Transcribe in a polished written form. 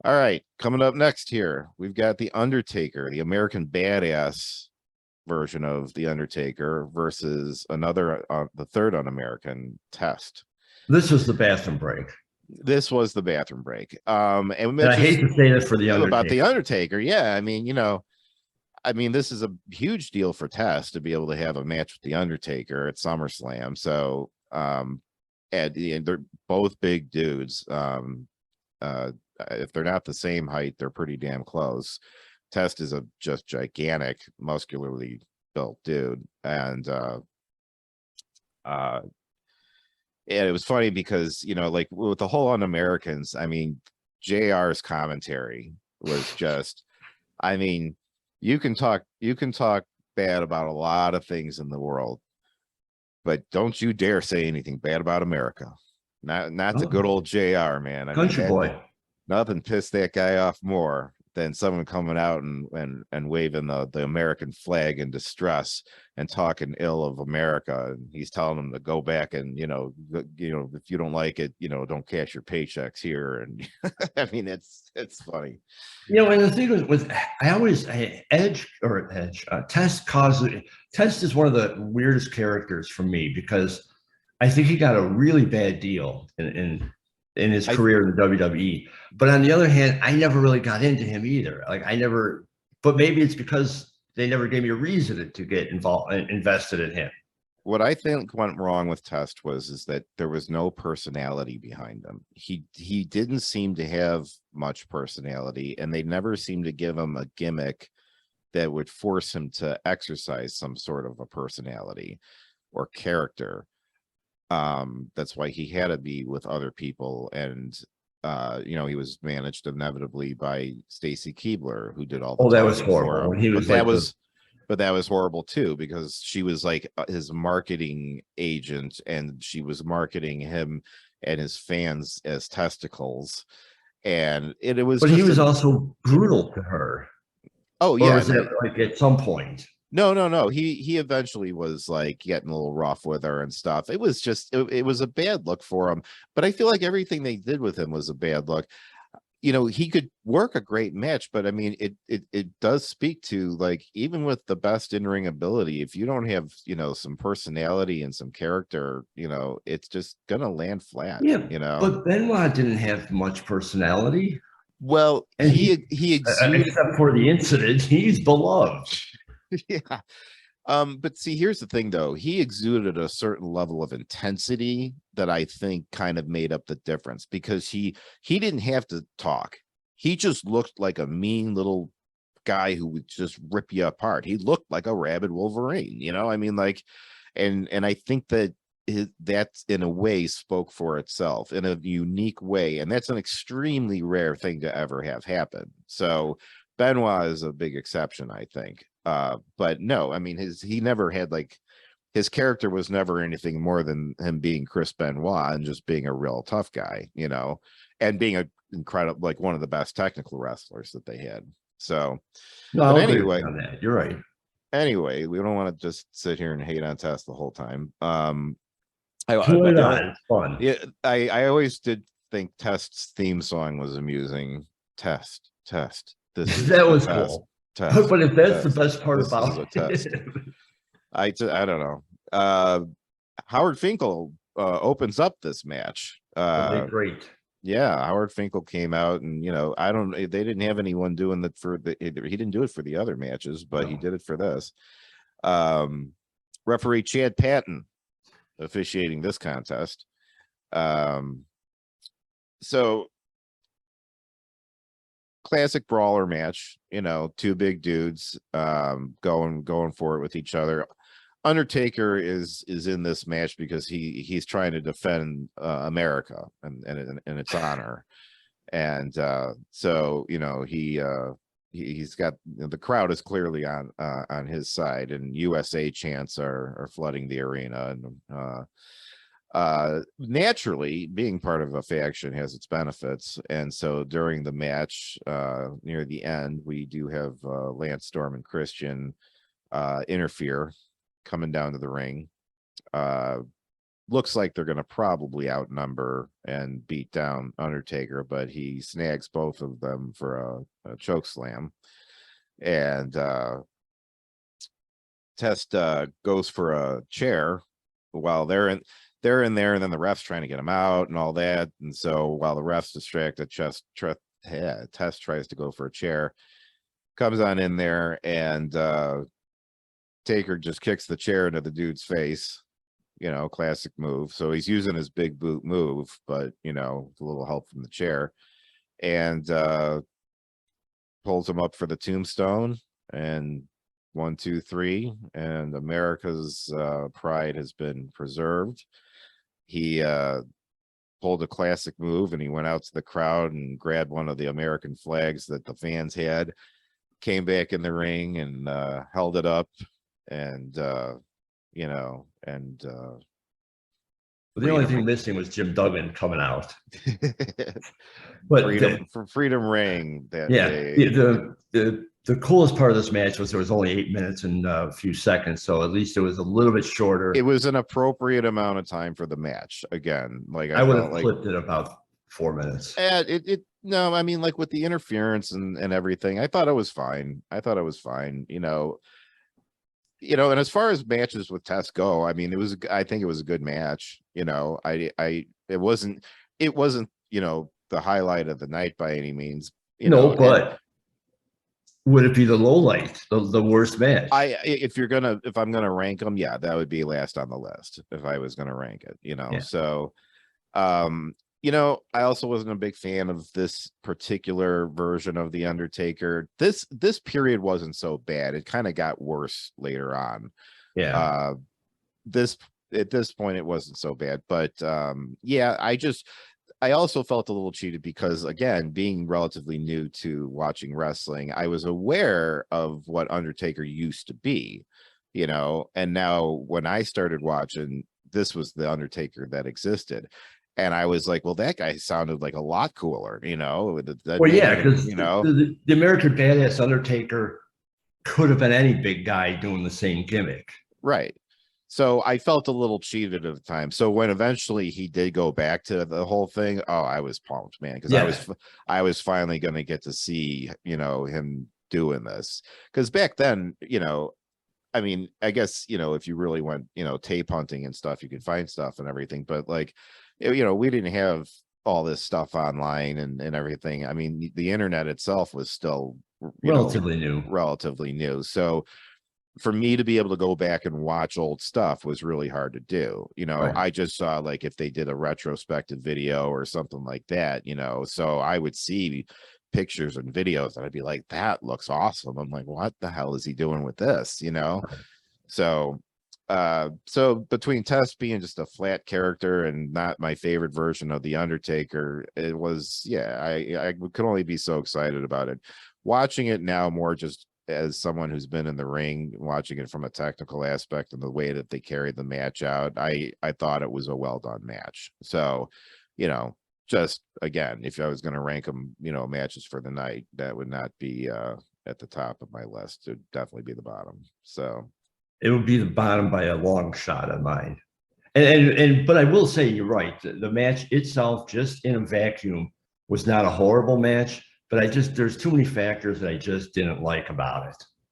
All right, coming up next here, we've got the Undertaker, the American Badass version of the Undertaker versus another, the third un-American Test. This was the bathroom break. This was the bathroom break. And And it's I hate just to say this for the about Undertaker. the Undertaker. Yeah, I mean, this is a huge deal for Test to be able to have a match with the Undertaker at SummerSlam. So, and they're both big dudes. If they're not the same height, they're pretty damn close. Test is a just gigantic, muscularly built dude, uh, and it was funny because like with the whole un-Americans, I mean, JR's commentary was just, I mean, you can talk bad about a lot of things in the world, but don't you dare say anything bad about America. Not the good Oh, old JR, man. I mean, country that boy. nothing pissed that guy off more than someone coming out and waving the American flag in distress and talking ill of America. And he's telling them to go back and if you don't like it, don't cash your paychecks here. And I mean, it's funny. And the thing with Test causes Test is one of the weirdest characters for me because I think he got a really bad deal in his I career in the WWE. But on the other hand, I never really got into him either. Like I never, but maybe it's because they never gave me a reason to get involved and invested in him. What I think went wrong with Test is that there was no personality behind him. He didn't seem to have much personality, and they never seemed to give him a gimmick that would force him to exercise some sort of a personality or character. That's why he had to be with other people, and he was managed inevitably by Stacy Keibler, who did all the Oh, that was talking for horrible. When him. he But was that like the was but that was horrible too, because she was like his marketing agent, and she was marketing him and his fans as testicles, and it was but he just was a also brutal to her. oh Or yeah, was no, it like at some point? no, he eventually was like getting a little rough with her and stuff. It was just it was a bad look for him, but I feel like everything they did with him was a bad look. He could work a great match, but I mean, it does speak to, like, even with the best in-ring ability, if you don't have, some personality and some character, it's just gonna land Yeah, flat. but Benoit didn't have much personality, Well, and he exuded. except for the incident, he's beloved. Yeah. But see, here's the thing though. He exuded a certain level of intensity that I think kind of made up the difference, because he didn't have to talk. He just looked like a mean little guy who would just rip you apart. He looked like a rabid Wolverine. I mean, like, and I think that that's in a way spoke for itself in a unique way, and that's an extremely rare thing to ever have happen. So Benoit is a big exception, I think. But no, I mean, he never had, like, his character was never anything more than him being Chris Benoit and just being a real tough guy, and being a incredible, like, one of the best technical wrestlers that they had. So, No, but I'll agree with anyway, you on that. You're right. we don't want to just sit here and hate on Test the whole time. Put But it on. It's fun. yeah, I always did think Test's theme song was amusing. Test. This is That a was test. cool. Test. But if that's the Test. best part This is about a test. it, I don't know. Howard Finkel opens up this match. okay, great. Yeah, Howard Finkel came out, and I don't. They didn't have anyone doing that for the. He didn't do it for the other matches, but he No. did it for this. Um, Referee Chad Patton officiating this contest. Um, so classic brawler match, two big dudes going for it with each other. Undertaker is in this match because he's trying to defend America and its honor. And so he's got, the crowd is clearly on his side, and USA chants are flooding the arena, and naturally, being part of a faction has its benefits. And so during the match, near the end, we do have Lance Storm and Christian interfere, coming down to the ring. looks like they're going to probably outnumber and beat down Undertaker, but he snags both of them for a choke slam. And Test goes for a chair while they're in there, and then the ref's trying to get him out and all that. And so while the ref's distracted, Test tries to go for a chair, comes on in there, and Taker just kicks the chair into the dude's face. Classic move. So he's using his big boot move, but with a little help from the chair, and pulls him up for the tombstone. And 1, 2, 3, and America's pride has been preserved. He pulled a classic move, and he went out to the crowd and grabbed one of the American flags that the fans had, came back in the ring and held it up, and But the only thing missing was Jim Duggan coming out. But freedom ring that day. The coolest part of this match was there was only 8 minutes and a few seconds, so at least it was a little bit shorter. It was an appropriate amount of time for the match. Again, like I would have clipped it about 4 minutes. No, I mean, like with the interference and everything, I thought it was fine. And as far as matches with Test go, I mean, I think it was a good match. It wasn't the highlight of the night by any means. But would it be the low light, the worst match? If I'm gonna rank them, yeah, that would be last on the list if I was gonna rank it. Yeah. So, I also wasn't a big fan of this particular version of the Undertaker. This period wasn't so bad. It kind of got worse later on. Yeah. At this point, it wasn't so bad, but yeah, I also felt a little cheated because, again, being relatively new to watching wrestling, I was aware of what Undertaker used to be, and now when I started watching, this was the Undertaker that existed. And I was like, well, that guy sounded like a lot cooler, Well, yeah, because the American Badass Undertaker could have been any big guy doing the same gimmick. Right. So I felt a little cheated at the time. So when eventually he did go back to the whole thing, oh, I was pumped, man, because I was finally going to get to see, him doing this. Because back then, I mean, I guess, if you really went, tape hunting and stuff, you could find stuff and everything. But like, we didn't have all this stuff online and everything. I mean, the internet itself was still relatively new. So for me to be able to go back and watch old stuff was really hard to do. Right. I just saw, like, if they did a retrospective video or something like that, so I would see pictures and videos and I'd be like, that looks awesome. I'm like, what the hell is he doing with this? So between Test being just a flat character and not my favorite version of the Undertaker, it was, I could only be so excited about it. Watching it now more just as someone who's been in the ring, watching it from a technical aspect and the way that they carried the match out, I thought it was a well done match. So, just again, if I was going to rank them, matches for the night, that would not be at the top of my list. It would definitely be the bottom. So it would be the bottom by a long shot on mine. But I will say you're right. The match itself, just in a vacuum, was not a horrible match. But there's too many factors that I just didn't like about it.